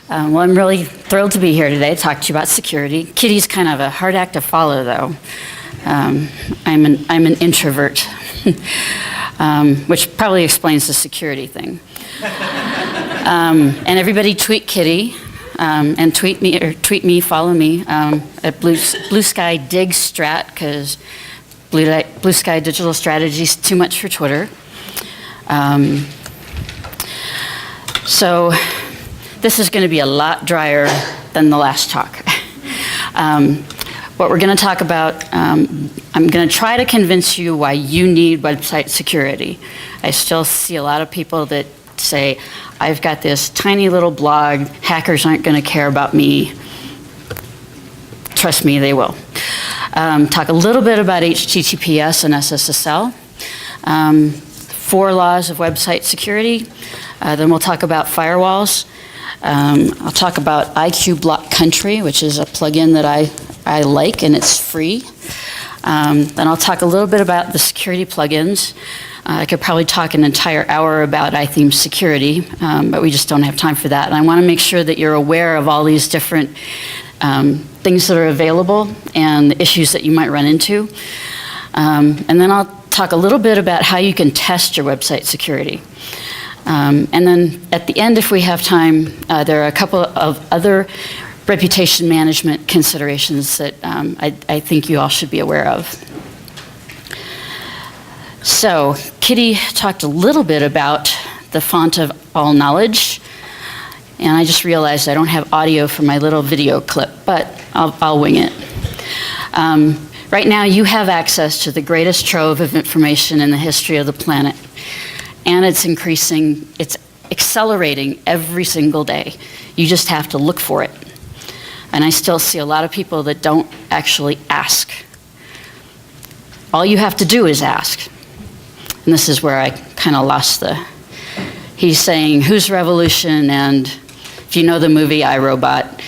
Well, I'm really thrilled to be here today to talk to you about security. Kitty's kind of a hard act to follow, though. I'm an introvert, which probably explains the security thing. And everybody tweet Kitty, and tweet me, follow me at Blue Sky Dig Strat, because Blue Sky Digital Strategy is too much for Twitter. So this is going to be a lot drier than the last talk. What we're going to talk about, I'm going to try to convince you why you need website security. I still see a lot of people that say, I've got this tiny little blog, hackers aren't going to care about me. Trust me, they will. Talk a little bit about HTTPS and SSL, 4 laws of website security. Then we'll talk about firewalls. I'll talk about IQ Block Country, which is a plugin that I like, and it's free. Then I'll talk a little bit about the security plugins. I could probably talk an entire hour about iTheme security, but we just don't have time for that. And I want to make sure that you're aware of all these different things that are available and the issues that you might run into. And then I'll talk a little bit about how you can test your website security. And then at the end, if we have time, there are a couple of other reputation management considerations that I think you all should be aware of. So Kitty talked a little bit about the font of all knowledge, and I just realized I don't have audio for my little video clip, but I'll wing it. Right now, you have access to the greatest trove of information in the history of the planet. And it's increasing, it's accelerating every single day. You just have to look for it. And I still see a lot of people that don't actually ask. All you have to do is ask. And this is where I kind of lost he's saying, whose revolution? And if you know the movie I, Robot,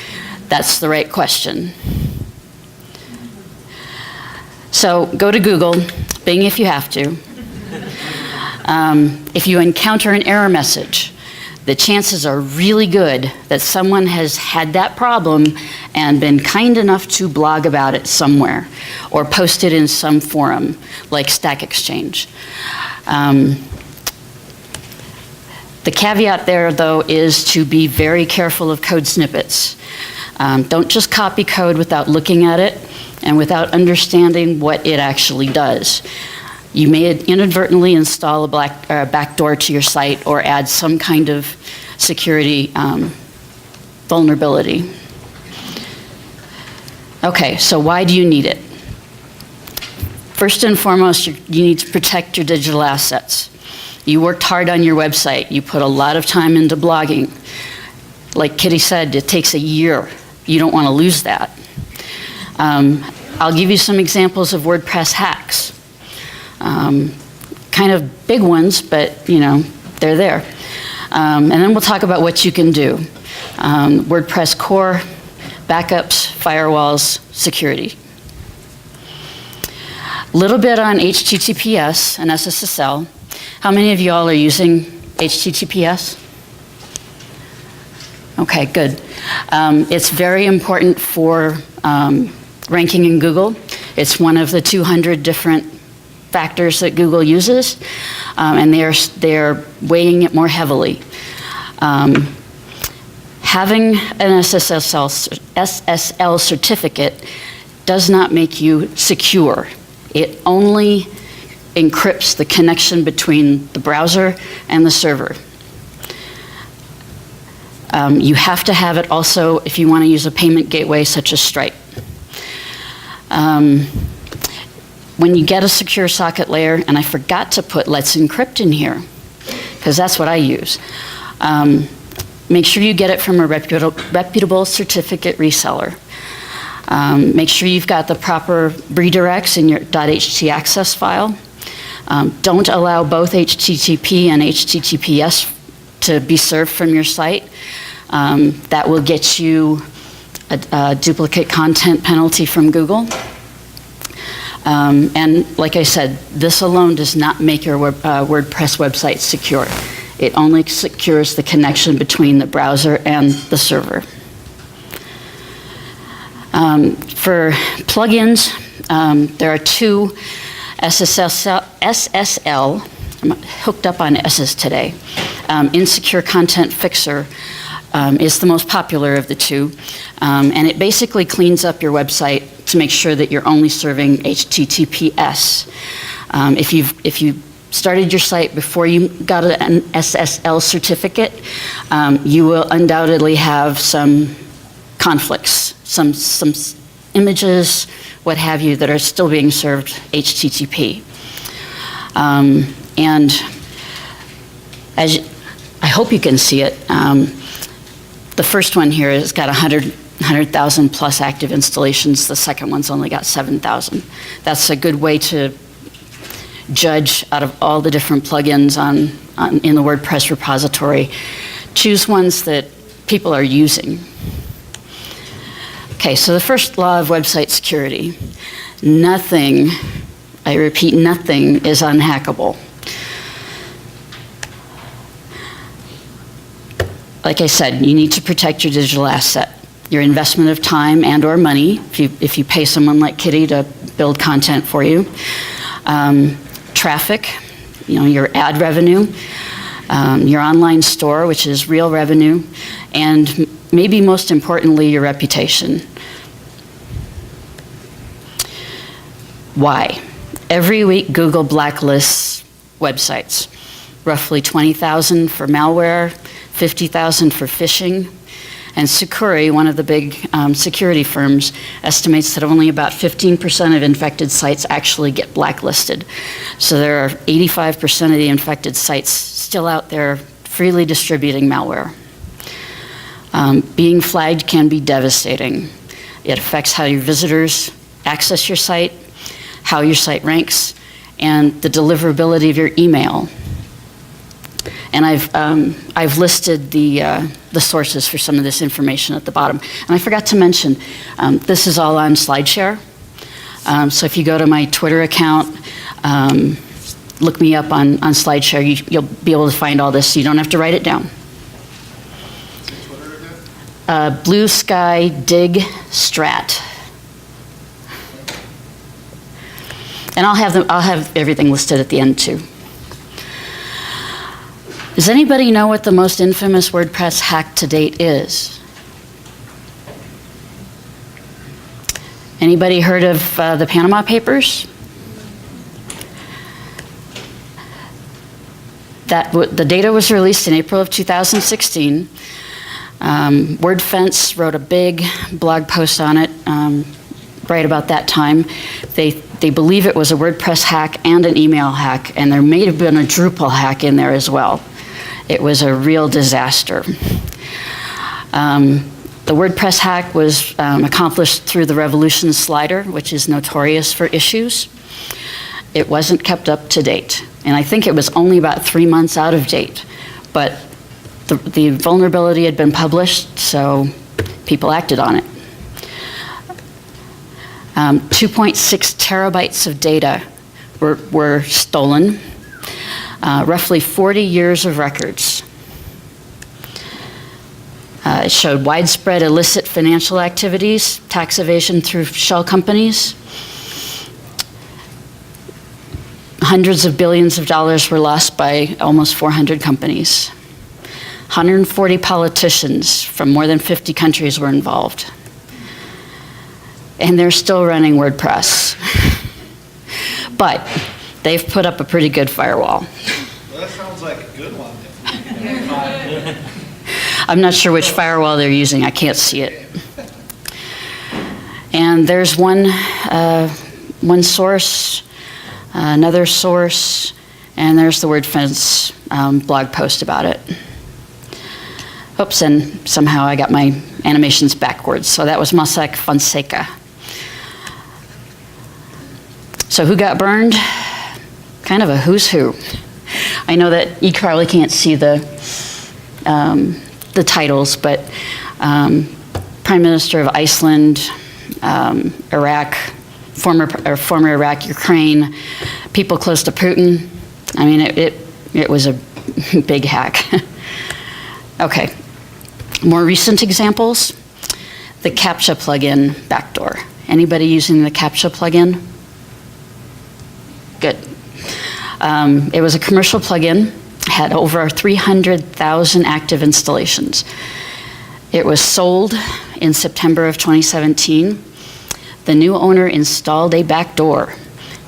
that's the right question. So go to Google, Bing if you have to. If you encounter an error message, the chances are really good that someone has had that problem and been kind enough to blog about it somewhere or post it in some forum like Stack Exchange. The caveat there, though, is to be very careful of code snippets. Don't just copy code without looking at it and without understanding what it actually does. You may inadvertently install a backdoor to your site or add some kind of security vulnerability. Okay, so why do you need it? First and foremost, you need to protect your digital assets. You worked hard on your website. You put a lot of time into blogging. Like Kitty said, it takes a year. You don't want to lose that. I'll give you some examples of WordPress hacks. Kind of big ones, but they're there. And then we'll talk about what you can do. WordPress core, backups, firewalls, security. A little bit on HTTPS and SSL. How many of you all are using HTTPS? Okay, good. It's very important for ranking in Google. It's one of the 200 different factors that Google uses, and they're weighing it more heavily. Having an SSL certificate does not make you secure. It only encrypts the connection between the browser and the server. You have to have it also if you want to use a payment gateway such as Stripe. When you get a secure socket layer, and I forgot to put Let's Encrypt in here, because that's what I use. Make sure you get it from a reputable certificate reseller. Make sure you've got the proper redirects in your .htaccess file. Don't allow both HTTP and HTTPS to be served from your site. That will get you a duplicate content penalty from Google. And like I said, this alone does not make your WordPress website secure. It only secures the connection between the browser and the server. For plugins, there are two SSL, I'm hooked up on S's today. Insecure Content Fixer is the most popular of the two, and it basically cleans up your website to make sure that you're only serving HTTPS. If you started your site before you got an SSL certificate, you will undoubtedly have some conflicts, some images, what have you, that are still being served HTTP. And I hope you can see it. The first one here has got 100,000 plus active installations. The second one's only got 7,000. That's a good way to judge out of all the different plugins in the WordPress repository. Choose ones that people are using. Okay, so the first law of website security. Nothing, I repeat, nothing is unhackable. Like I said, you need to protect your digital asset, your investment of time and or money, if you pay someone like Kitty to build content for you. Traffic, your ad revenue, your online store, which is real revenue, and maybe most importantly, your reputation. Why? Every week, Google blacklists websites. Roughly 20,000 for malware, 50,000 for phishing. And Securi, one of the big security firms, estimates that only about 15% of infected sites actually get blacklisted. So there are 85% of the infected sites still out there freely distributing malware. Being flagged can be devastating. It affects how your visitors access your site, how your site ranks, and the deliverability of your email. And I've listed the sources for some of this information at the bottom. And I forgot to mention, this is all on SlideShare. So if you go to my Twitter account, look me up on SlideShare, you'll be able to find all this, so you don't have to write it down. Blue Sky Dig Strat. And I'll have everything listed at the end too. Does anybody know what the most infamous WordPress hack to date is? Anybody heard of the Panama Papers? The data was released in April of 2016. WordFence wrote a big blog post on it right about that time. They believe it was a WordPress hack and an email hack, and there may have been a Drupal hack in there as well. It was a real disaster. The WordPress hack was accomplished through the Revolution slider, which is notorious for issues. It wasn't kept up to date, and I think it was only about 3 months out of date, but the vulnerability had been published, so people acted on it. 2.6 terabytes of data were stolen. Roughly 40 years of records. It showed widespread illicit financial activities, tax evasion through shell companies. Hundreds of billions of dollars were lost by almost 400 companies. 140 politicians from more than 50 countries were involved. And they're still running WordPress. But they've put up a pretty good firewall. Well, that sounds like a good one. I'm not sure which firewall they're using. I can't see it. And there's one source, another source, and there's the WordFence blog post about it. Oops, and somehow I got my animations backwards. So that was Mossack Fonseca. So who got burned? Kind of a who's who. I know that you probably can't see the titles, but Prime Minister of Iceland, Iraq, former Iraq, Ukraine, people close to Putin. I mean, it was a big hack. Okay, more recent examples. The CAPTCHA plugin backdoor. Anybody using the CAPTCHA plugin? Good. It was a commercial plugin, had over 300,000 active installations. It was sold in September of 2017. The new owner installed a backdoor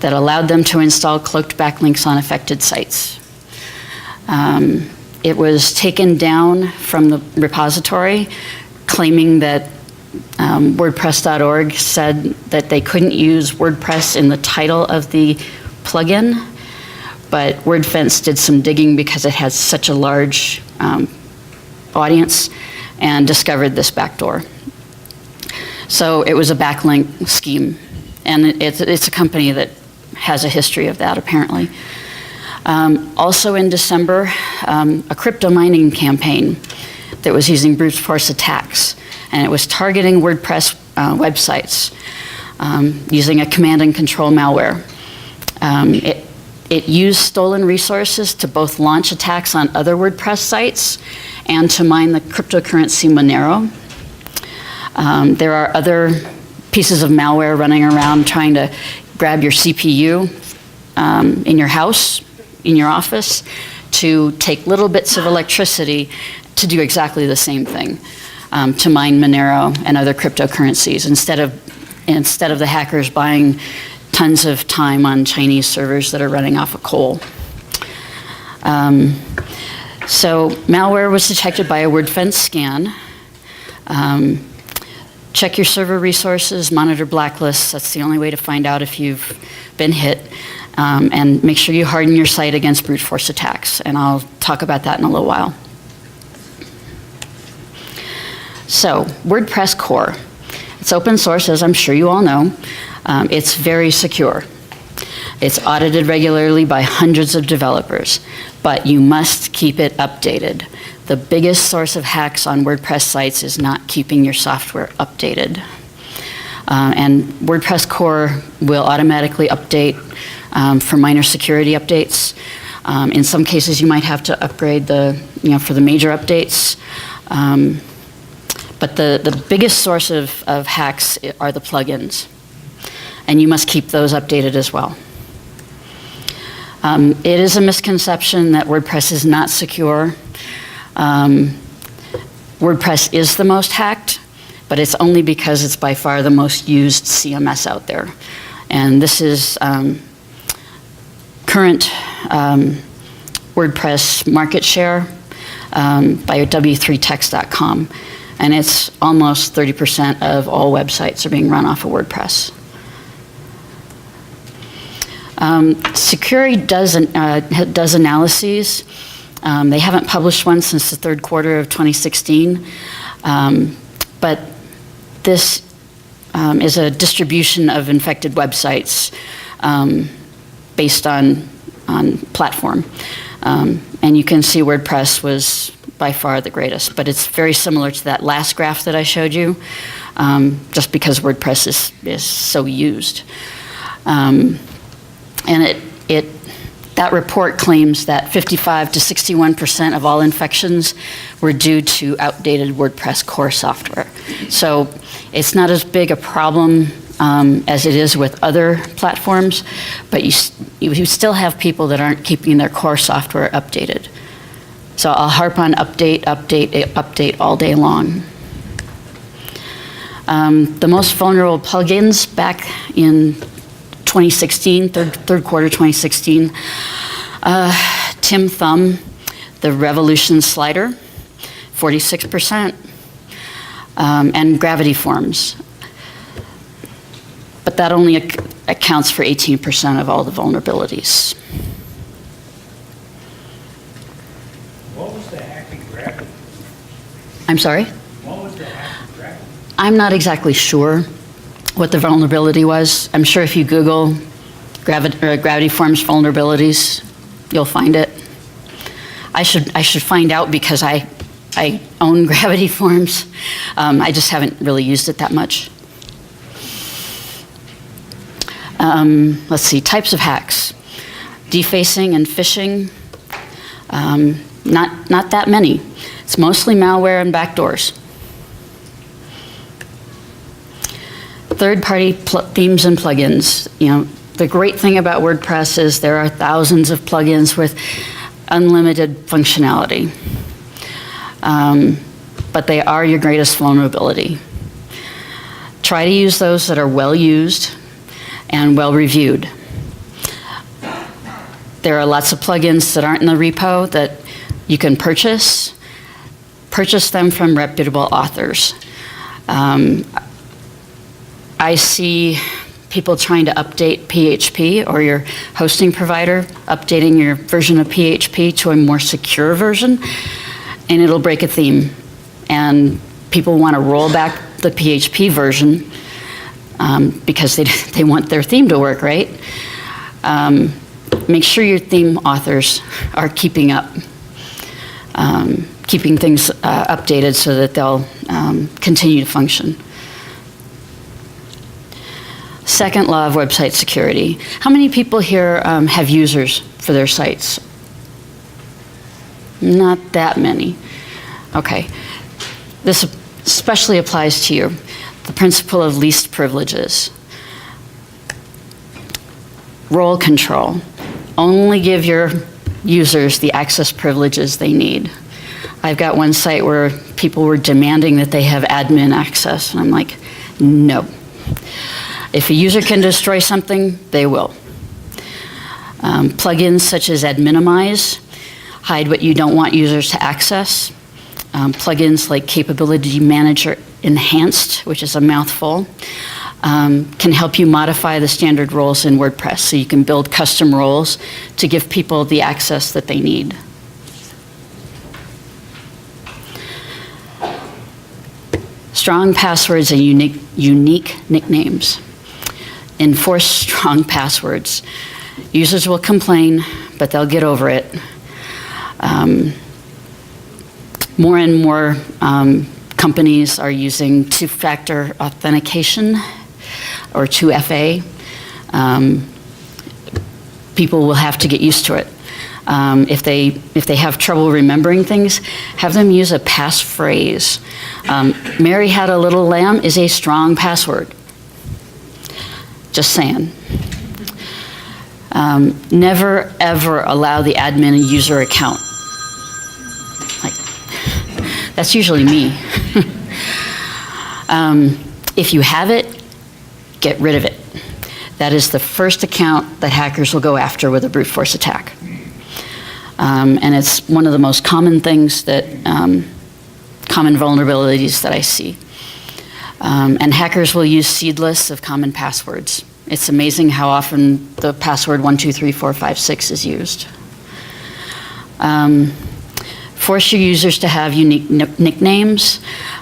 that allowed them to install cloaked backlinks on affected sites. It was taken down from the repository, claiming that WordPress.org said that they couldn't use WordPress in the title of the plugin, but WordFence did some digging because it has such a large audience and discovered this backdoor. So it was a backlink scheme, and it's a company that has a history of that, apparently. Also in December, a crypto mining campaign that was using brute force attacks, and it was targeting WordPress websites using a command and control malware. It used stolen resources to both launch attacks on other WordPress sites and to mine the cryptocurrency Monero. There are other pieces of malware running around trying to grab your CPU in your house, in your office, to take little bits of electricity to do exactly the same thing, to mine Monero and other cryptocurrencies instead of the hackers buying tons of time on Chinese servers that are running off of coal. So malware was detected by a WordFence scan. Check your server resources, monitor blacklists. That's the only way to find out if you've been hit. And make sure you harden your site against brute force attacks. And I'll talk about that in a little while. So, WordPress core. It's open source, as I'm sure you all know. It's very secure. It's audited regularly by hundreds of developers, but you must keep it updated. The biggest source of hacks on WordPress sites is not keeping your software updated. And WordPress core will automatically update for minor security updates. In some cases, you might have to upgrade for the major updates. But the biggest source of hacks are the plugins. And you must keep those updated as well. It is a misconception that WordPress is not secure. WordPress is the most hacked, but it's only because it's by far the most used CMS out there. And this is current WordPress market share by w3text.com. And it's almost 30% of all websites are being run off of WordPress. Security does analyses. They haven't published one since the third quarter of 2016, but this is a distribution of infected websites based on platform. And you can see WordPress was by far the greatest, but it's very similar to that last graph that I showed you, just because WordPress is so used. And that report claims that 55 to 61% of all infections were due to outdated WordPress core software. So it's not as big a problem as it is with other platforms, but you still have people that aren't keeping their core software updated. So I'll harp on update all day long. The most vulnerable plugins back in 2016, third quarter 2016, Tim Thumb, the Revolution slider, 46%, and Gravity Forms. But that only accounts for 18% of all the vulnerabilities. What was the hack in Gravity? I'm sorry? What was the hack in Gravity? I'm not exactly sure what the vulnerability was. I'm sure if you Google Gravity Forms vulnerabilities, you'll find it. I should find out because I own Gravity Forms. I just haven't really used it that much. Let's see, types of hacks. Defacing and phishing. Not that many. It's mostly malware and backdoors. Third-party themes and plugins. You know, the great thing about WordPress is there are thousands of plugins with unlimited functionality. But they are your greatest vulnerability. Try to use those that are well used and well reviewed. There are lots of plugins that aren't in the repo that you can purchase. Purchase them from reputable authors. I see people trying to update PHP, or your hosting provider updating your version of PHP to a more secure version, and it'll break a theme. And people want to roll back the PHP version because they want their theme to work, right? Make sure your theme authors are keeping up, keeping things updated so that they'll continue to function. Second law of website security. How many people here have users for their sites? Not that many. Okay. This especially applies to you. The principle of least privileges. Role control. Only give your users the access privileges they need. I've got one site where people were demanding that they have admin access, and I'm like, no. If a user can destroy something, they will. Plugins such as Adminimize hide what you don't want users to access. Plugins like Capability Manager Enhanced, which is a mouthful, can help you modify the standard roles in WordPress, so you can build custom roles to give people the access that they need. Strong passwords and unique nicknames. Enforce strong passwords. Users will complain, but they'll get over it. More and more companies are using two-factor authentication, or 2FA. People will have to get used to it. If they have trouble remembering things, have them use a passphrase. Mary had a little lamb is a strong password. Just saying. Never ever allow the admin a user account. Like, that's usually me. If you have it, get rid of it. That is the first account that hackers will go after with a brute force attack. And it's one of the most common things that, common vulnerabilities that I see. And hackers will use seed lists of common passwords. It's amazing how often the password 123456 is used. Force your users to have unique nicknames.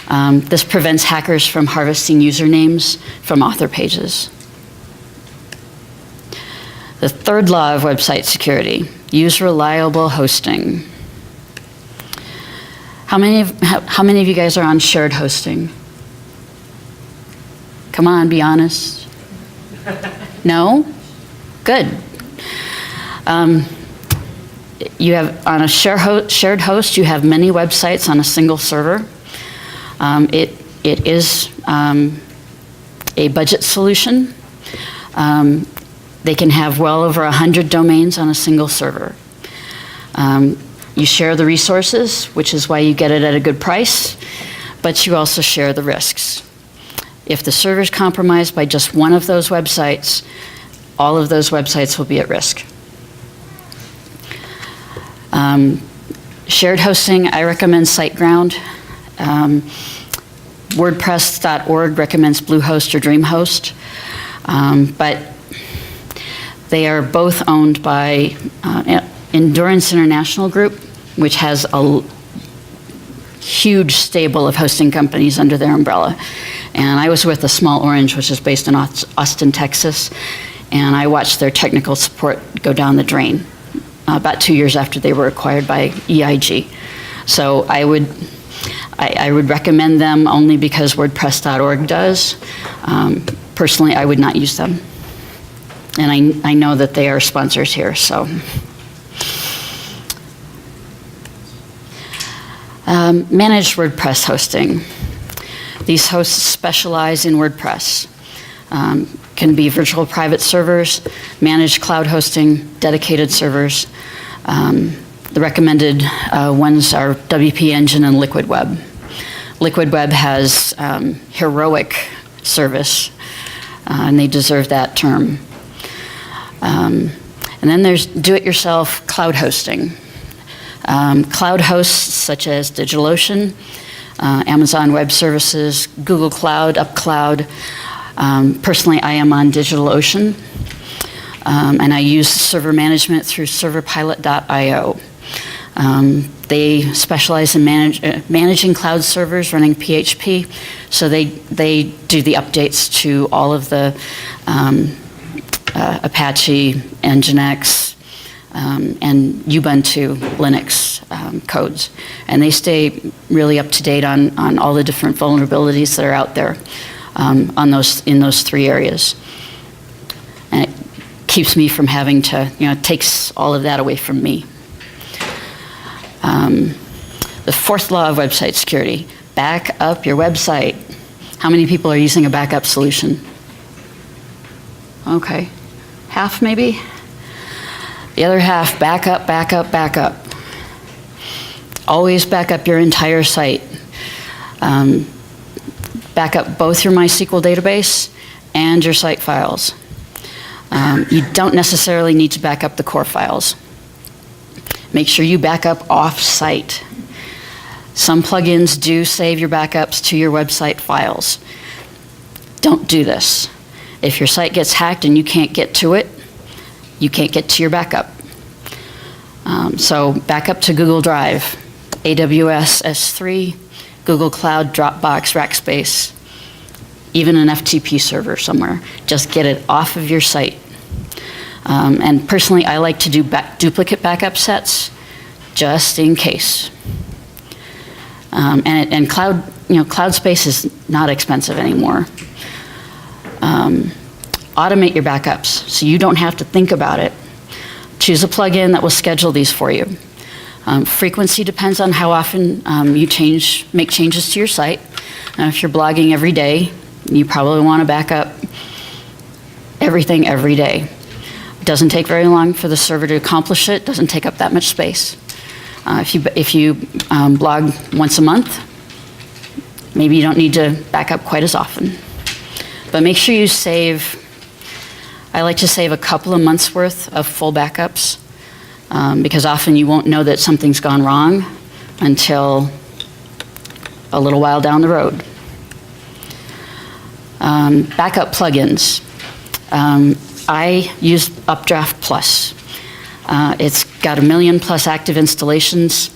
This prevents hackers from harvesting usernames from author pages. The third law of website security, use reliable hosting. How many of you guys are on shared hosting? Come on, be honest. No? Good. You have, on a shared host, you have many websites on a single server. It is a budget solution. They can have well over 100 domains on a single server. You share the resources, which is why you get it at a good price, but you also share the risks. If the server is compromised by just one of those websites, all of those websites will be at risk. Shared hosting, I recommend SiteGround. WordPress.org recommends Bluehost or DreamHost, but they are both owned by Endurance International Group, which has a huge stable of hosting companies under their umbrella. And I was with a Small Orange, which is based in Austin, Texas, and I watched their technical support go down the drain about 2 years after they were acquired by EIG. So I would recommend them only because WordPress.org does. Personally, I would not use them. And I know that they are sponsors here, so. Managed WordPress hosting. These hosts specialize in WordPress. Can be virtual private servers, managed cloud hosting, dedicated servers. The recommended ones are WP Engine and Liquid Web. Liquid Web has heroic service, and they deserve that term. And then there's do-it-yourself cloud hosting. Cloud hosts such as DigitalOcean, Amazon Web Services, Google Cloud, UpCloud. Personally, I am on DigitalOcean, and I use server management through serverpilot.io. They specialize in managing cloud servers running PHP, so they do the updates to all of the Apache, Nginx, and Ubuntu Linux codes. And they stay really up to date on all the different vulnerabilities that are out there in those three areas. And it keeps me from having to, it takes all of that away from me. The fourth law of website security, back up your website. How many people are using a backup solution? Okay, half maybe? The other half, back up, back up, back up. Always back up your entire site. Back up both your MySQL database and your site files. You don't necessarily need to back up the core files. Make sure you back up off-site. Some plugins do save your backups to your website files. Don't do this. If your site gets hacked and you can't get to it, you can't get to your backup. So back up to Google Drive, AWS S3, Google Cloud, Dropbox, Rackspace, even an FTP server somewhere. Just get it off of your site. And personally, I like to do duplicate backup sets just in case. And cloud space is not expensive anymore. Automate your backups so you don't have to think about it. Choose a plugin that will schedule these for you. Frequency depends on how often you make changes to your site. If you're blogging every day, you probably want to back up everything every day. It doesn't take very long for the server to accomplish it. It doesn't take up that much space. If you blog once a month, maybe you don't need to back up quite as often. But make sure you save, I like to save a couple of months worth of full backups because often you won't know that something's gone wrong until a little while down the road. Backup plugins. I use Updraft Plus. It's got 1 million plus active installations,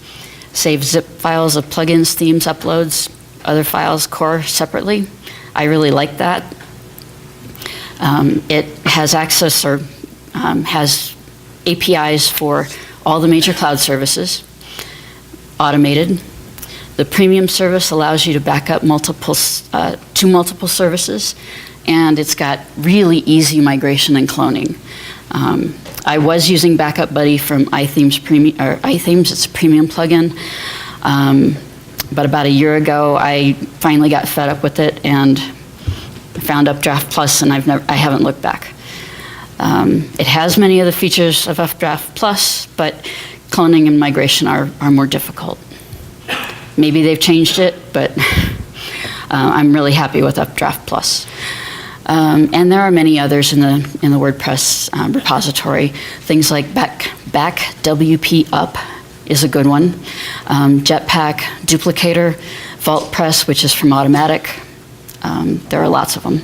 saves zip files of plugins, themes, uploads, other files, core separately. I really like that. It has access or has APIs for all the major cloud services, automated. The premium service allows you to back up to multiple services, and it's got really easy migration and cloning. I was using Backup Buddy from iThemes, it's a premium plugin. But about a year ago, I finally got fed up with it and found Updraft Plus, and I haven't looked back. It has many of the features of Updraft Plus, but cloning and migration are more difficult. Maybe they've changed it, but I'm really happy with Updraft Plus. And there are many others in the WordPress repository. Things like back WP Up is a good one. Jetpack, Duplicator, VaultPress, which is from Automatic. There are lots of them.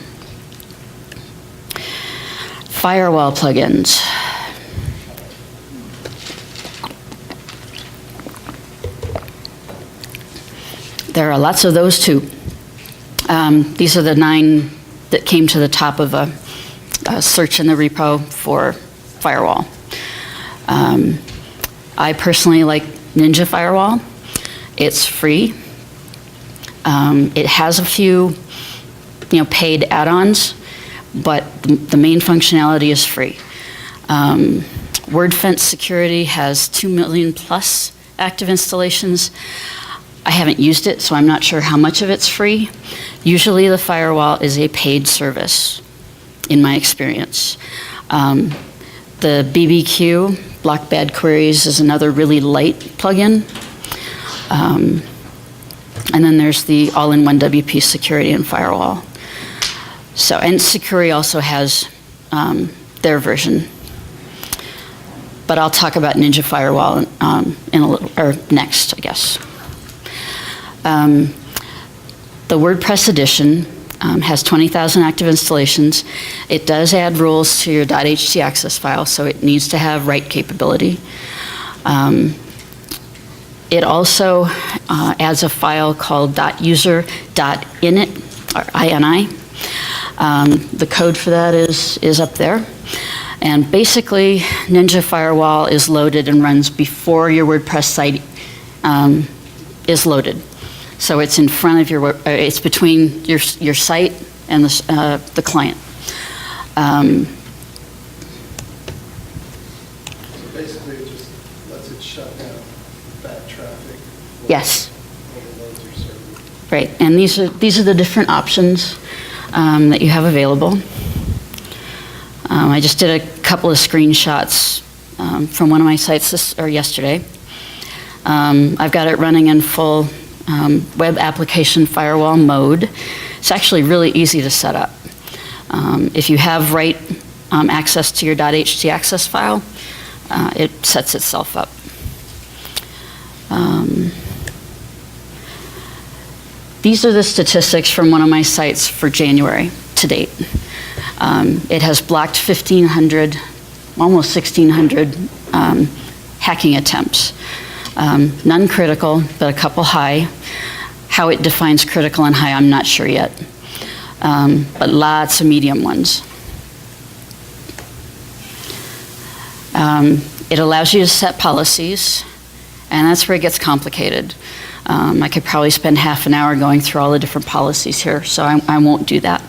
Firewall plugins. There are lots of those too. These are the 9 that came to the top of a search in the repo for firewall. I personally like Ninja Firewall. It's free. It has a few, paid add-ons, but the main functionality is free. WordFence Security has 2 million plus active installations. I haven't used it, so I'm not sure how much of it's free. Usually the firewall is a paid service, in my experience. The BBQ, Block Bad Queries, is another really light plugin. And then there's the all-in-one WP Security and Firewall. So, and Securi also has their version. But I'll talk about Ninja Firewall in a little, or next, I guess. The WordPress edition has 20,000 active installations. It does add rules to your .htaccess file, so it needs to have write capability. It also adds a file called .user.init, or ini. The code for that is up there. And basically, Ninja Firewall is loaded and runs before your WordPress site is loaded. So it's in front of your, it's between your site and the client. So basically, it just lets it shut down bad traffic. Yes. Overloads your server. Right, and these are the different options that you have available. I just did a couple of screenshots from one of my sites yesterday. I've got it running in full web application firewall mode. It's actually really easy to set up. If you have write access to your .htaccess file, it sets itself up. These are the statistics from one of my sites for January to date. It has blocked 1,500, almost 1,600 hacking attempts. None critical, but a couple high. How it defines critical and high, I'm not sure yet. But lots of medium ones. It allows you to set policies, and that's where it gets complicated. I could probably spend half an hour going through all the different policies here, so I won't do that.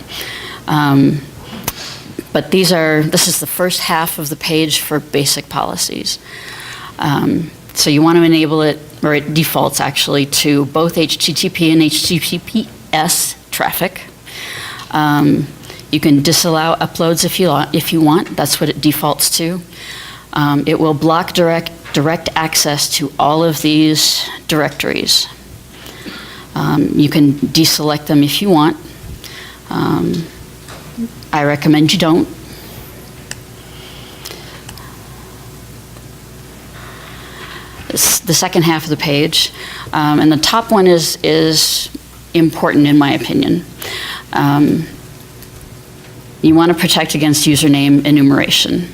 But this is the first half of the page for basic policies. So you want to enable it, or it defaults actually, to both HTTP and HTTPS traffic. You can disallow uploads if you want. That's what it defaults to. It will block direct access to all of these directories. You can deselect them if you want. I recommend you don't. The second half of the page, and the top one is important in my opinion. You want to protect against username enumeration.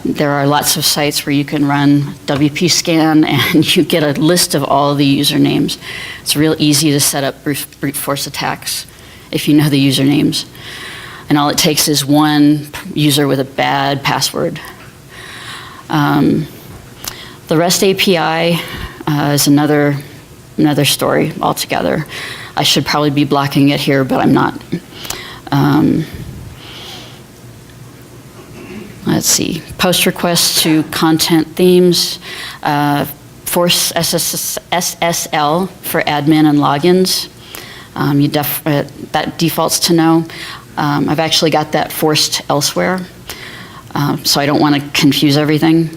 There are lots of sites where you can run WP scan and you get a list of all the usernames. It's real easy to set up brute force attacks if you know the usernames. And all it takes is one user with a bad password. The REST API is another story altogether. I should probably be blocking it here, but I'm not. Let's see, post requests to content themes, force SSL for admin and logins. That defaults to no. I've actually got that forced elsewhere, so I don't want to confuse everything.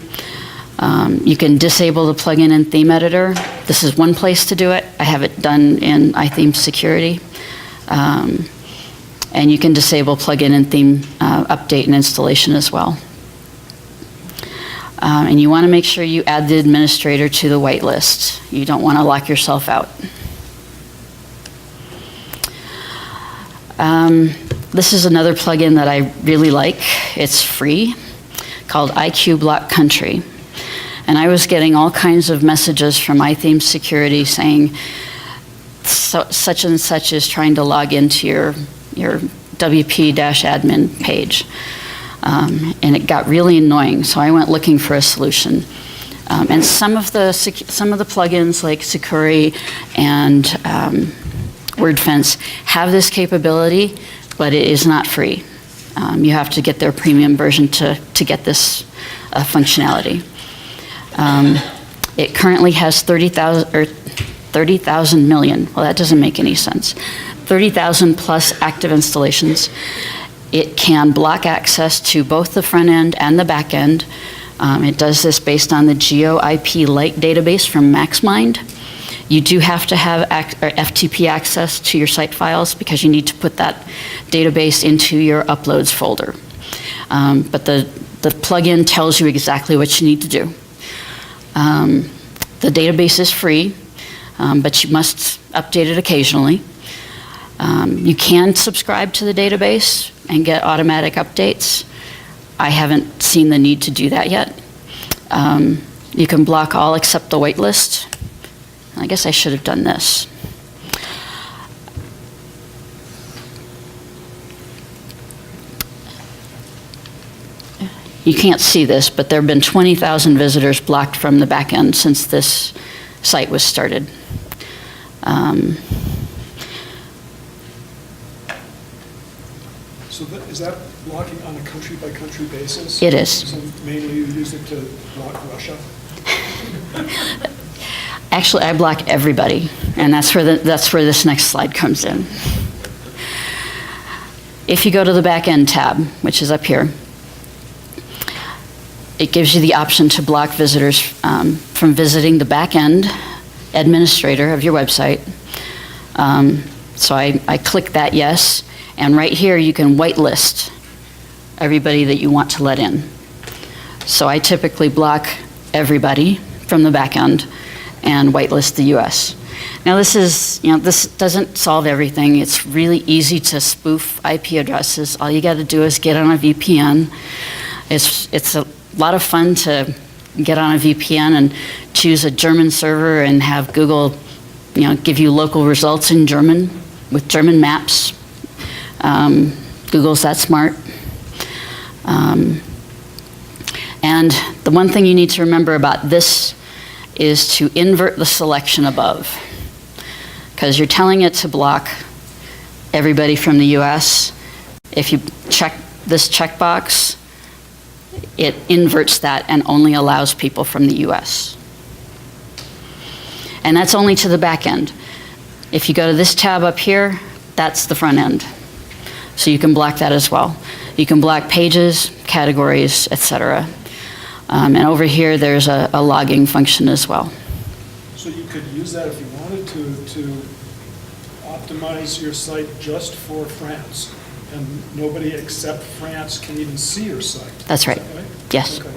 You can disable the plugin in theme editor. This is one place to do it. I have it done in iTheme Security. And you can disable plugin and theme update and installation as well. And you want to make sure you add the administrator to the whitelist. You don't want to lock yourself out. This is another plugin that I really like. It's free, called IQ Block Country. And I was getting all kinds of messages from iTheme Security saying such and such is trying to log into your WP-admin page. And it got really annoying, so I went looking for a solution. And some of the plugins like Securi and WordFence have this capability, but it is not free. You have to get their premium version to get this functionality. It currently has 30 30,000 million. Well, that doesn't make any sense. 30,000 plus active installations. It can block access to both the front end and the back end. It does this based on the GeoIP-like database from MaxMind. You do have to have FTP access to your site files because you need to put that database into your uploads folder. But the plugin tells you exactly what you need to do. The database is free, but you must update it occasionally. You can subscribe to the database and get automatic updates. I haven't seen the need to do that yet. You can block all except the whitelist. I guess I should have done this. You can't see this, but there have been 20,000 visitors blocked from the back end since this site was started. So is that blocking on a country-by-country basis? It is. So mainly you use it to block Russia? Actually, I block everybody, and that's where this next slide comes in. If you go to the back end tab, which is up here, it gives you the option to block visitors from visiting the back end administrator of your website. So I click that yes, and right here you can whitelist everybody that you want to let in. So I typically block everybody from the back end and whitelist the US. Now this doesn't solve everything. It's really easy to spoof IP addresses. All you got to do is get on a VPN. It's a lot of fun to get on a VPN and choose a German server and have Google, give you local results in German with German maps. Google's that smart. And the one thing you need to remember about this is to invert the selection above, because you're telling it to block everybody from the US. If you check this checkbox, it inverts that and only allows people from the US. And that's only to the back end. If you go to this tab up here, that's the front end. So you can block that as well. You can block pages, categories, etc. And over here, there's a logging function as well. So you could use that if you wanted to optimize your site just for France, and nobody except France can even see your site. That's right. Is that right? Yes. Okay.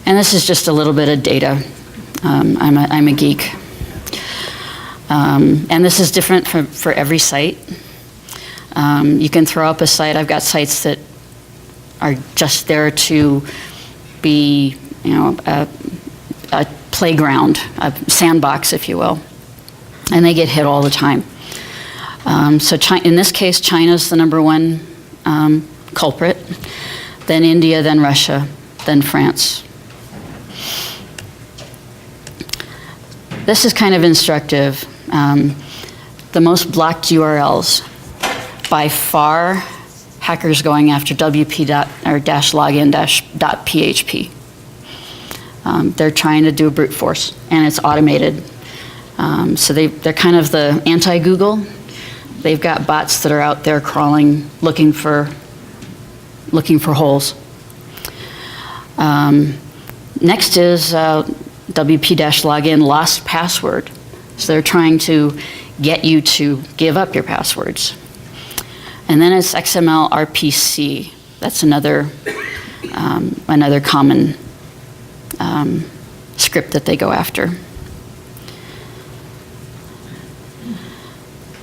And this is just a little bit of data. I'm a geek. And this is different for every site. You can throw up a site. I've got sites that are just there to be, a playground, a sandbox, if you will. And they get hit all the time. So in this case, China's the #1 culprit, then India, then Russia, then France. This is kind of instructive. The most blocked URLs, by far, hackers going after wp-login-.php. They're trying to do a brute force, and it's automated. So they're kind of the anti-Google. They've got bots that are out there crawling, looking for holes. Next is wp-login lost password. So they're trying to get you to give up your passwords. And then it's XML RPC. That's another common script that they go after.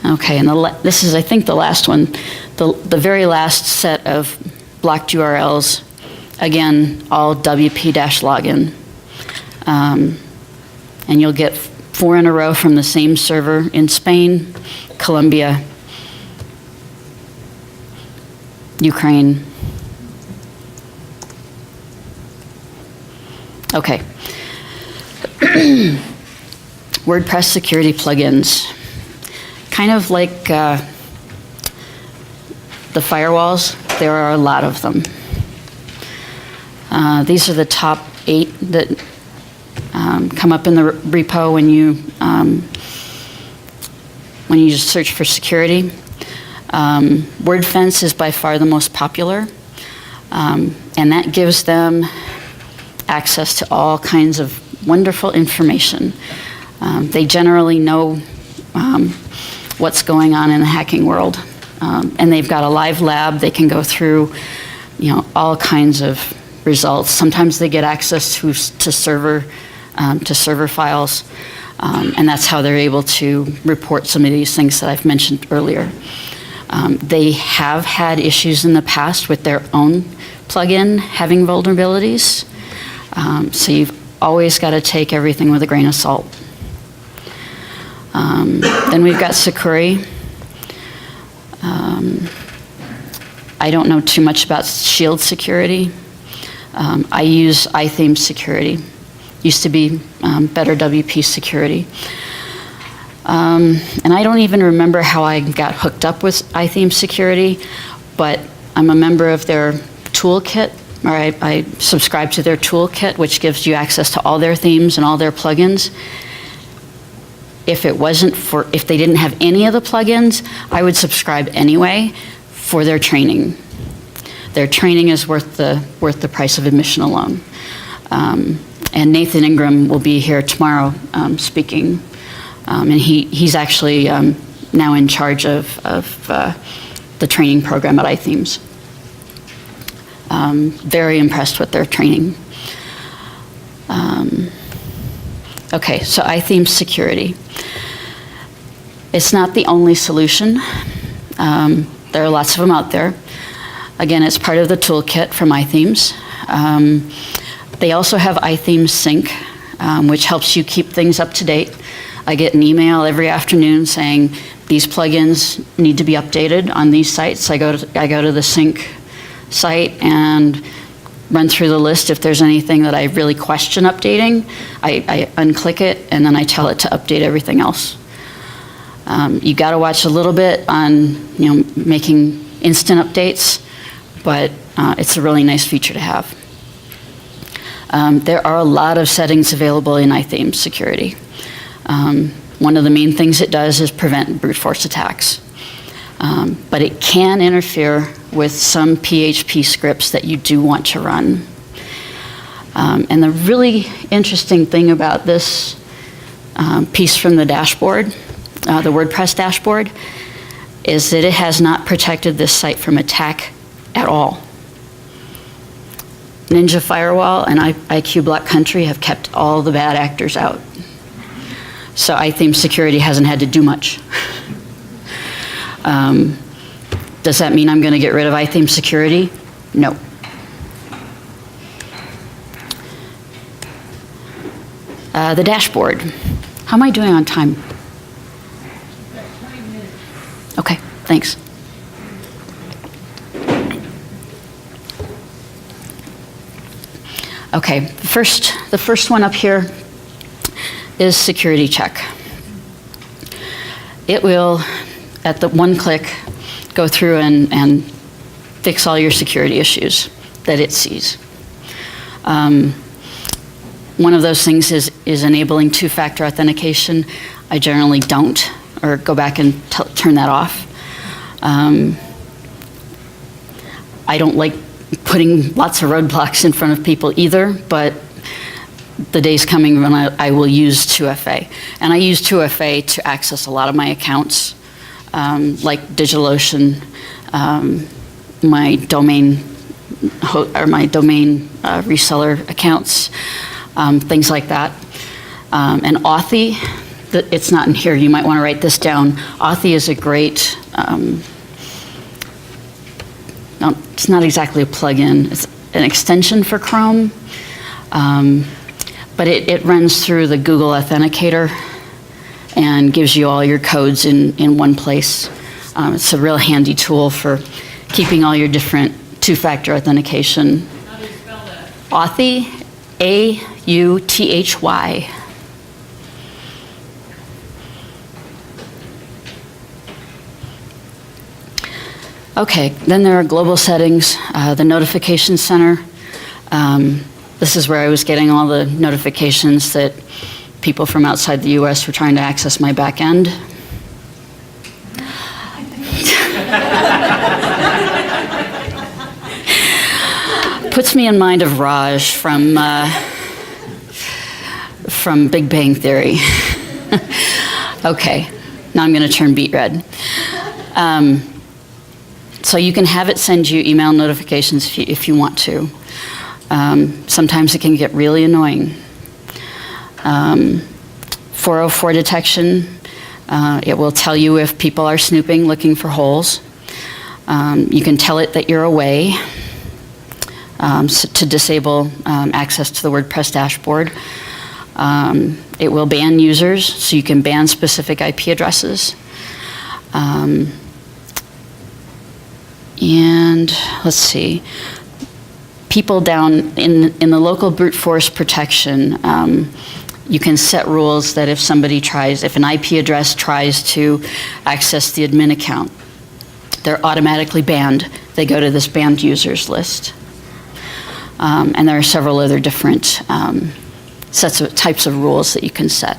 Okay, and this is, I think, the last one. The very last set of blocked URLs, again, all wp-login. And you'll get 4 in a row from the same server in Spain, Colombia, Ukraine. Okay. WordPress security plugins. Kind of like the firewalls, there are a lot of them. These are the top 8 that come up in the repo when you just search for security. WordFence is by far the most popular, and that gives them access to all kinds of wonderful information. They generally know what's going on in the hacking world, and they've got a live lab. They can go through, all kinds of results. Sometimes they get access to server files, and that's how they're able to report some of these things that I've mentioned earlier. They have had issues in the past with their own plugin having vulnerabilities, so you've always got to take everything with a grain of salt. Then we've got Sakuri. I don't know too much about Shield security. I use iTheme security. Used to be Better WP security. And I don't even remember how I got hooked up with iTheme security, but I'm a member of their toolkit, or I subscribe to their toolkit, which gives you access to all their themes and all their plugins. If they didn't have any of the plugins, I would subscribe anyway for their training. Their training is worth the price of admission alone. And Nathan Ingram will be here tomorrow speaking, and he's actually now in charge of the training program at iThemes. Very impressed with their training. Okay, so iTheme security. It's not the only solution. There are lots of them out there. Again, it's part of the toolkit from iThemes. They also have iThemes Sync, which helps you keep things up to date. I get an email every afternoon saying these plugins need to be updated on these sites. I go to the Sync site and run through the list. If there's anything that I really question updating, I unclick it and then I tell it to update everything else. You got to watch a little bit on making instant updates, but it's a really nice feature to have. There are a lot of settings available in iTheme security. One of the main things it does is prevent brute force attacks. But it can interfere with some PHP scripts that you do want to run. And the really interesting thing about this piece from the dashboard, the WordPress dashboard, is that it has not protected this site from attack at all. Ninja Firewall and IQ Block Country have kept all the bad actors out. So iTheme security hasn't had to do much. Does that mean I'm going to get rid of iTheme security? No. The dashboard. How am I doing on time? 20 minutes. Okay, thanks. Okay, the first one up here is security check. It will, at the one click, go through and fix all your security issues that it sees. One of those things is enabling two-factor authentication. I generally don't, or go back and turn that off. I don't like putting lots of roadblocks in front of people either, but the day's coming when I will use 2FA. And I use 2FA to access a lot of my accounts, like DigitalOcean, my domain reseller accounts, things like that. And Authy, it's not in here, you might want to write this down. Authy is a great, it's not exactly a plugin, it's an extension for Chrome, but it runs through the Google Authenticator and gives you all your codes in one place. It's a real handy tool for keeping all your different two-factor authentication. How do you spell that? Authy, A-U-T-H-Y. Okay, then there are global settings, the notification center. This is where I was getting all the notifications that people from outside the US were trying to access my back end. Puts me in mind of Raj from Big Bang Theory. Okay, now I'm going to turn beet red. So you can have it send you email notifications if you want to. Sometimes it can get really annoying. 404 detection, it will tell you if people are snooping, looking for holes. You can tell it that you're away to disable access to the WordPress dashboard. It will ban users, so you can ban specific IP addresses. And let's see, people down in the local brute force protection, you can set rules that if an IP address tries to access the admin account, they're automatically banned. They go to this banned users list. And there are several other different types of rules that you can set.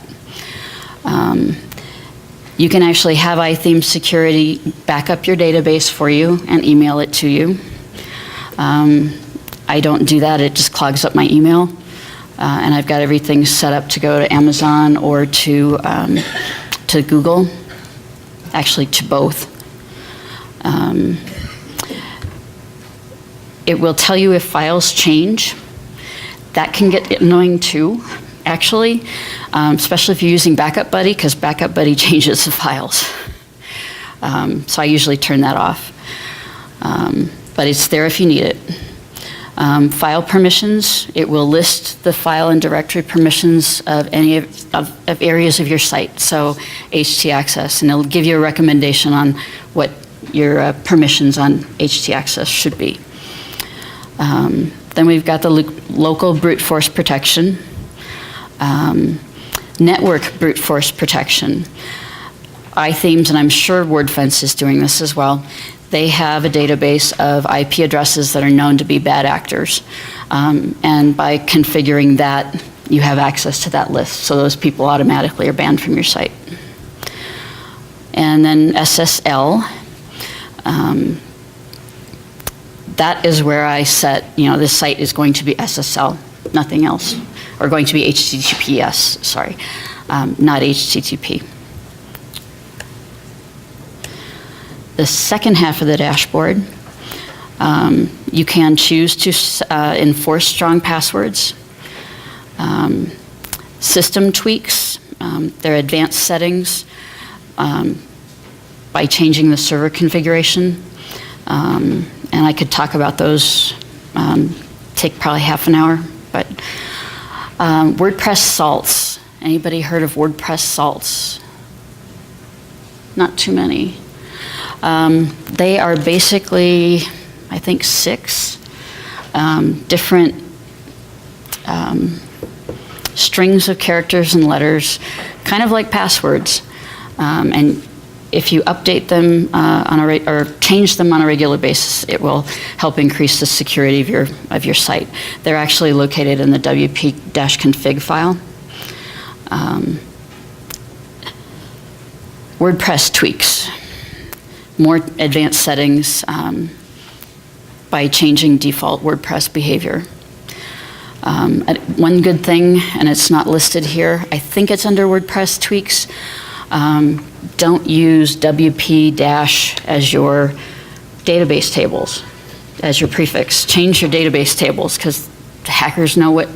You can actually have iTheme security back up your database for you and email it to you. I don't do that, it just clogs up my email. And I've got everything set up to go to Amazon or to Google, actually to both. It will tell you if files change. That can get annoying too, actually, especially if you're using Backup Buddy, because Backup Buddy changes the files. So I usually turn that off. But it's there if you need it. File permissions, it will list the file and directory permissions of any of areas of your site, so htaccess, and it'll give you a recommendation on what your permissions on htaccess should be. Then we've got the local brute force protection, network brute force protection. iThemes, and I'm sure WordFence is doing this as well, they have a database of IP addresses that are known to be bad actors. And by configuring that, you have access to that list. So those people automatically are banned from your site. And then SSL. That is where I set, this site is going to be SSL, nothing else. Or going to be HTTPS, sorry, not HTTP. The second half of the dashboard, you can choose to enforce strong passwords, system tweaks, their advanced settings by changing the server configuration. And I could talk about those, take probably half an hour, but WordPress salts. Anybody heard of WordPress salts? Not too many. They are basically, I think, 6 different strings of characters and letters, kind of like passwords. And if you update them or change them on a regular basis, it will help increase the security of your site. They're actually located in the wp-config file. WordPress tweaks. More advanced settings by changing default WordPress behavior. One good thing, and it's not listed here, I think it's under WordPress tweaks, don't use WP- as your database tables, as your prefix. Change your database tables because the hackers know what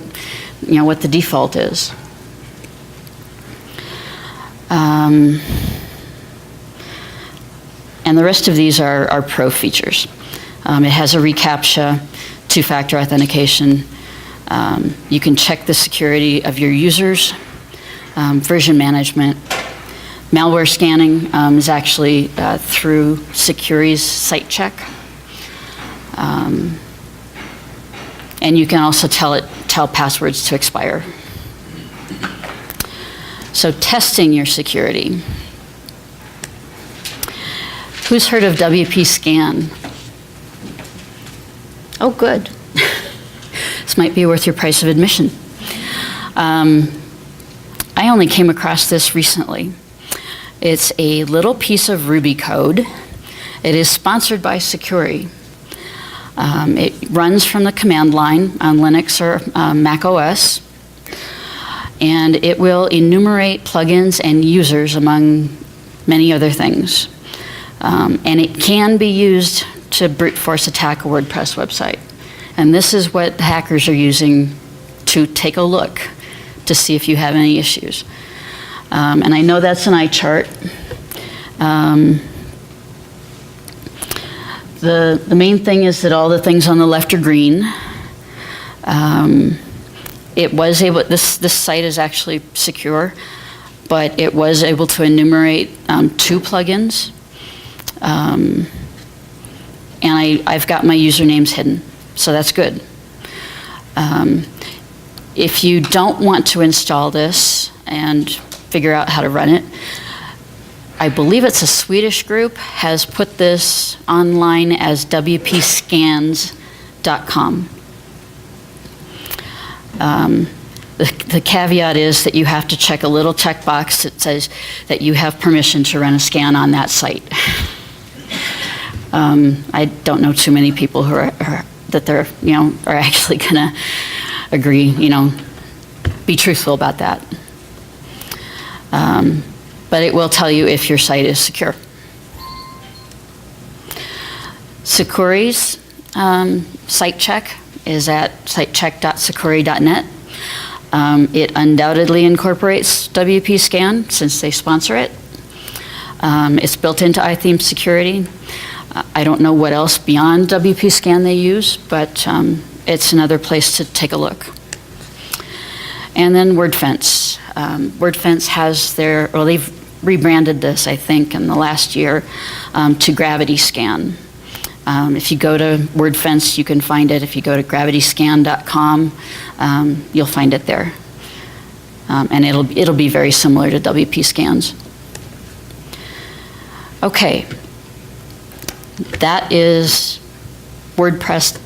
the default is. And the rest of these are pro features. It has a reCAPTCHA, 2-factor authentication. You can check the security of your users, version management. Malware scanning is actually through Securi's site check. And you can also tell passwords to expire. So testing your security. Who's heard of WP Scan? Oh, good. This might be worth your price of admission. I only came across this recently. It's a little piece of Ruby code. It is sponsored by Securi. It runs from the command line on Linux or Mac OS, and it will enumerate plugins and users among many other things. And it can be used to brute force attack a WordPress website. And this is what the hackers are using to take a look to see if you have any issues. And I know that's an eye chart. The main thing is that all the things on the left are green. It was able, this site is actually secure, but it was able to enumerate 2 plugins. And I've got my usernames hidden, so that's good. If you don't want to install this and figure out how to run it, I believe it's a Swedish group, has put this online as wpscans.com. The caveat is that you have to check a little checkbox that says that you have permission to run a scan on that site. I don't know too many people who are actually going to agree, be truthful about that. But it will tell you if your site is secure. Securi's site check is at sitecheck.securi.net. It undoubtedly incorporates WP-Scan since they sponsor it. It's built into iTheme Security. I don't know what else beyond WP-Scan they use, but it's another place to take a look. And then WordFence. WordFence has they've rebranded this, I think, in the last year to Gravity Scan. If you go to WordFence, you can find it. If you go to gravityscan.com, you'll find it there. And it'll be very similar to WP Scans. Okay. That is WordPress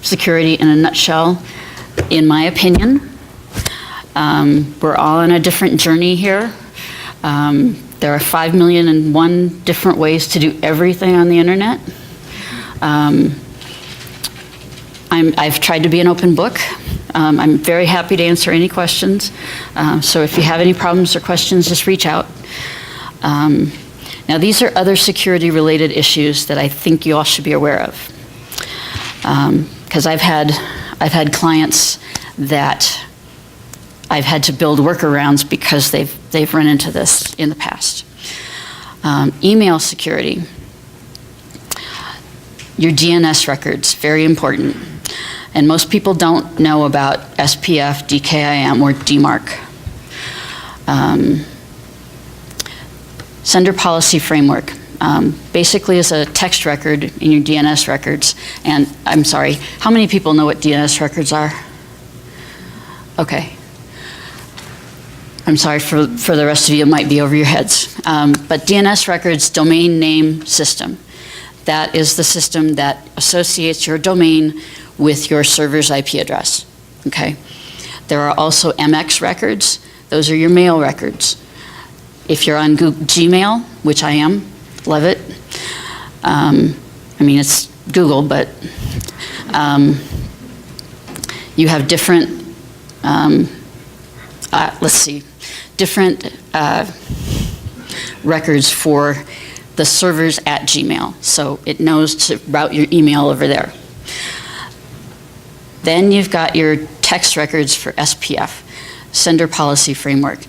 security in a nutshell, in my opinion. We're all on a different journey here. There are 5,000,001 different ways to do everything on the internet. I've tried to be an open book. I'm very happy to answer any questions. So if you have any problems or questions, just reach out. Now, these are other security-related issues that I think you all should be aware of. Because I've had clients that I've had to build workarounds because they've run into this in the past. Email security. Your DNS records, very important. And most people don't know about SPF, DKIM, or DMARC. Sender policy framework basically is a text record in your DNS records. And I'm sorry, how many people know what DNS records are? Okay. I'm sorry for the rest of you, it might be over your heads. But DNS records, domain name system. That is the system that associates your domain with your server's IP address, okay? There are also MX records. Those are your mail records. If you're on Gmail, which I am, love it. I mean, it's Google, but you have different, different records for the servers at Gmail. So it knows to route your email over there. Then you've got your text records for SPF, Sender Policy Framework.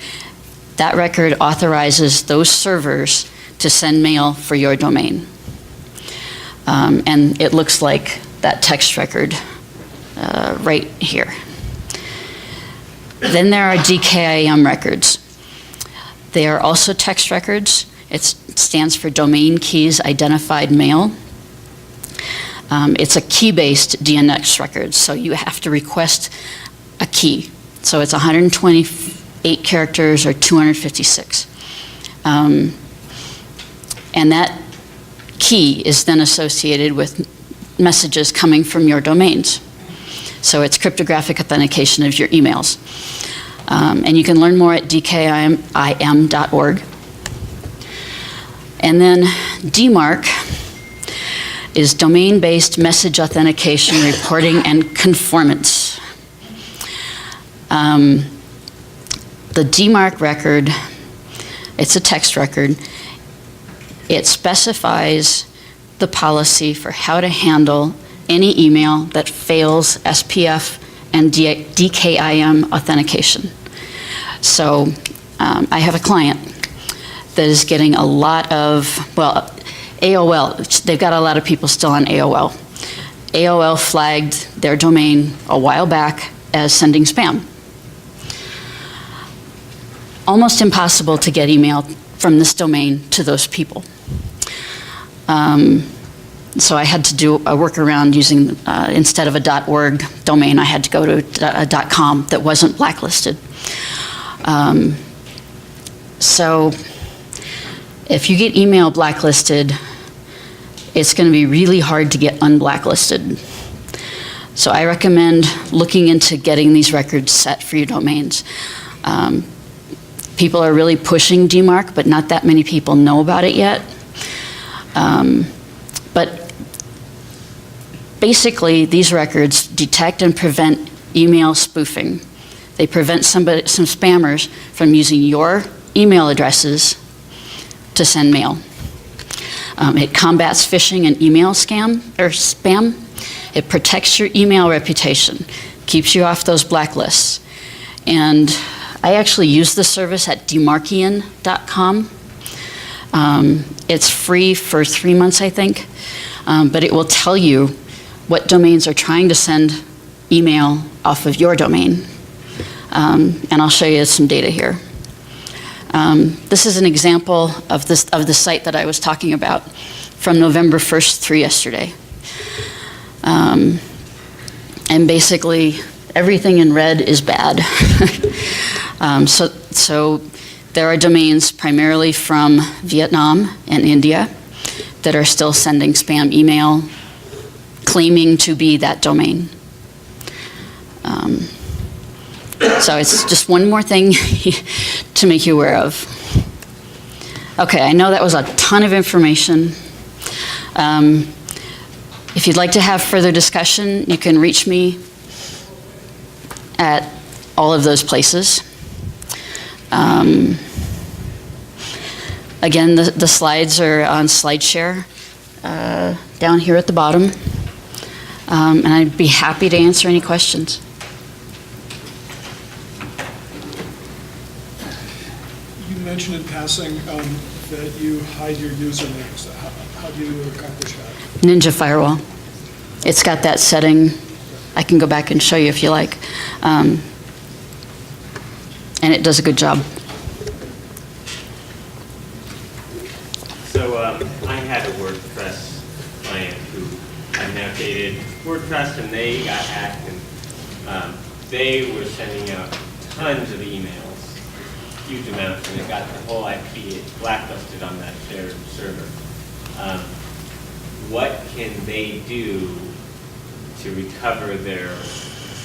That record authorizes those servers to send mail for your domain. And it looks like that text record right here. Then there are DKIM records. They are also text records. It stands for Domain Keys Identified Mail. It's a key-based DNS record, so you have to request a key. So it's 128 characters or 256. And that key is then associated with messages coming from your domains. So it's cryptographic authentication of your emails. And you can learn more at dkim.org. And then DMARC is Domain-Based Message Authentication Reporting and Conformance. The DMARC record, it's a text record. It specifies the policy for how to handle any email that fails SPF and DKIM authentication. So I have a client that is getting a lot of, well, AOL, they've got a lot of people still on AOL. AOL flagged their domain a while back as sending spam. Almost impossible to get email from this domain to those people. So I had to do a workaround using, instead of a .org domain, I had to go to a .com that wasn't blacklisted. So if you get email blacklisted, it's going to be really hard to get unblacklisted. So I recommend looking into getting these records set for your domains. People are really pushing DMARC, but not that many people know about it yet. But basically, these records detect and prevent email spoofing. They prevent some spammers from using your email addresses to send mail. It combats phishing and email scam or spam. It protects your email reputation, keeps you off those blacklists. And I actually use this service at demarkian.com. It's free for 3 months, I think, but it will tell you what domains are trying to send email off of your domain. And I'll show you some data here. This is an example of the site that I was talking about from November 1st through yesterday. And basically, everything in red is bad. So there are domains primarily from Vietnam and India that are still sending spam email, claiming to be that domain. So it's just one more thing to make you aware of. Okay, I know that was a ton of information. If you'd like to have further discussion, you can reach me at all of those places. Again, the slides are on SlideShare down here at the bottom. And I'd be happy to answer any questions. You mentioned in passing that you hide your usernames. How do you accomplish that? Ninja Firewall. It's got that setting. I can go back and show you if you like. And it does a good job. So I had a WordPress client who had now dated WordPress, and they got hacked, and they were sending out tons of emails, huge amounts, and it got the whole IP blacklisted on that shared server. What can they do to recover their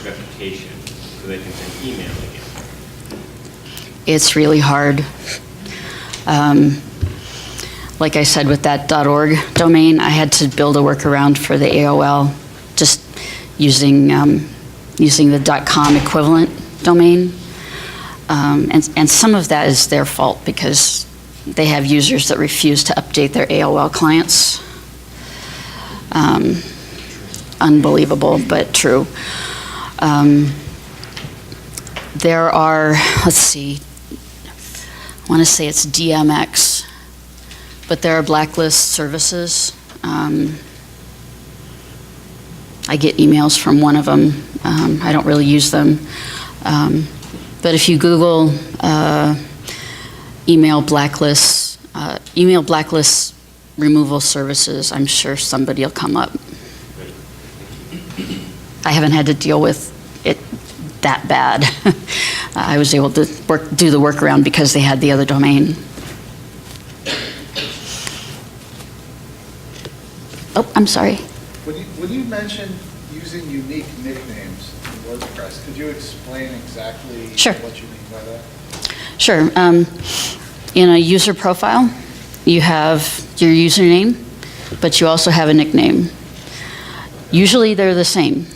reputation so they can send email again? It's really hard. Like I said, with that .org domain, I had to build a workaround for the AOL, just using the .com equivalent domain. And some of that is their fault because they have users that refuse to update their AOL clients. Unbelievable, but true. There are, let's see, I want to say it's DMX, but there are blacklist services. I get emails from one of them. I don't really use them. But if you Google email blacklist removal services, I'm sure somebody will come up. I haven't had to deal with it that bad. I was able to do the workaround because they had the other domain. Oh, I'm sorry. When you mention using unique nicknames in WordPress, could you explain exactly Sure. what you mean by that? Sure. In a user profile, you have your username, but you also have a nickname. Usually they're the same,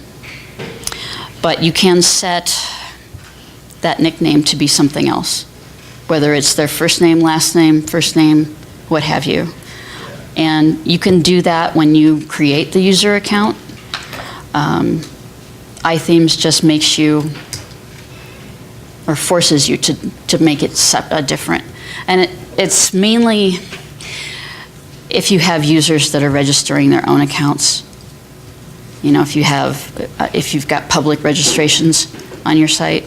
but you can set that nickname to be something else, whether it's their first name, last name, first name, what have you. And you can do that when you create the user account. iThemes just makes you, or forces you to make it different. And it's mainly if you have users that are registering their own accounts. You know, if you've got public registrations on your site,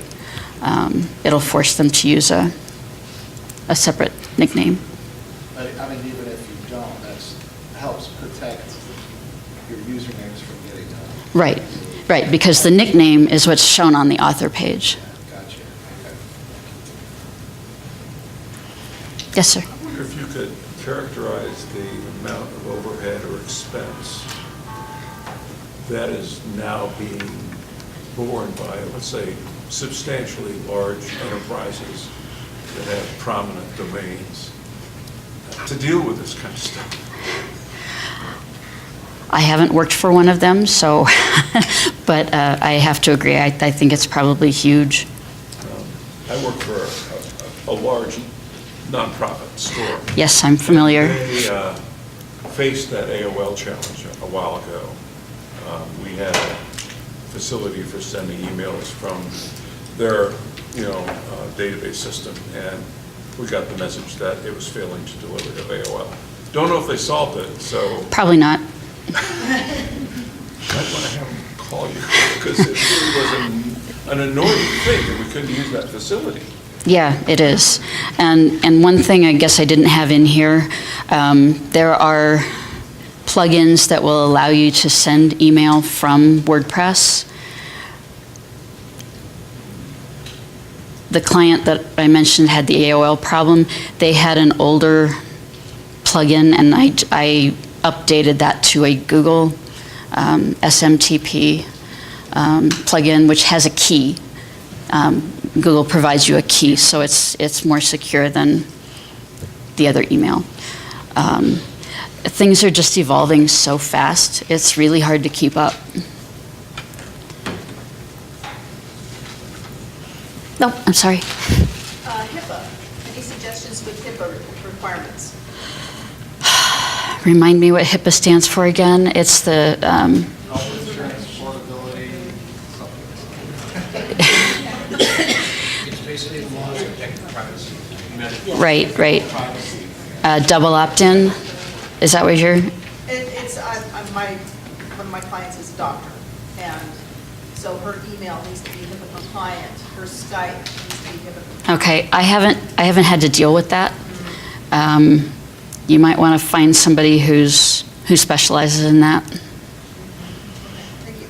it'll force them to use a separate nickname. I mean, even if you don't, that helps protect your usernames from getting done. Right, because the nickname is what's shown on the author page. Gotcha. Okay. Yes, sir. I wonder if you could characterize the amount of overhead or expense that is now being borne by, let's say, substantially large enterprises that have prominent domains to deal with this kind of stuff. I haven't worked for one of them, so, but I have to agree. I think it's probably huge. I work for a large nonprofit store. Yes, I'm familiar. They faced that AOL challenge a while ago. We had a facility for sending emails from their, database system, and we got the message that it was failing to deliver to AOL. Don't know if they solved it, so Probably not. might want to have them call you, because it really was an annoying thing that we couldn't use that facility. Yeah, it is. And one thing I guess I didn't have in here, there are plugins that will allow you to send email from WordPress. The client that I mentioned had the AOL problem. They had an older plugin, and I updated that to a Google SMTP plugin, which has a key. Google provides you a key, so it's more secure than the other email. Things are just evolving so fast, it's really hard to keep up. No, I'm sorry. HIPAA, any suggestions with HIPAA requirements? Remind me what HIPAA stands for again? It's the, Health insurance, portability, something. It's basically laws protecting privacy. right. Double opt-in, is that what you're? One of my clients is a doctor, and so her email needs to be HIPAA compliant, her Skype needs to be HIPAA compliant. Okay, I haven't had to deal with that. You might want to find somebody who specializes in that. Thank you.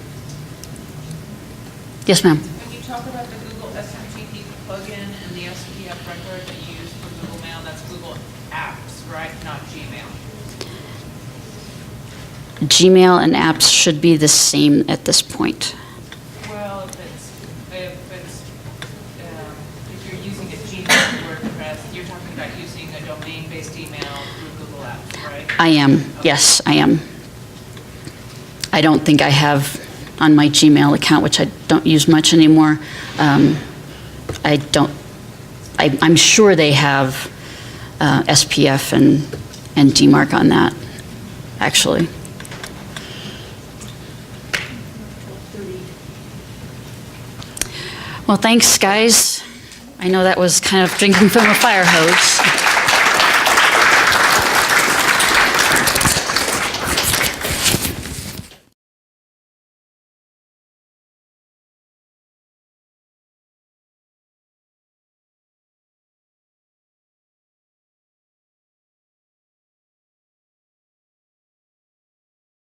Yes, ma'am. When you talk about the Google SMTP plugin and the SPF record that you use for Google Mail, that's Google Apps, right? Not Gmail. Gmail and apps should be the same at this point. Well, if you're using a Gmail WordPress, you're talking about using a domain-based email through Google Apps, right? I am, yes, I am. I don't think I have on my Gmail account, which I don't use much anymore. I'm sure they have SPF and DMARC on that, actually. Well, thanks, guys. I know that was kind of drinking from a fire hose.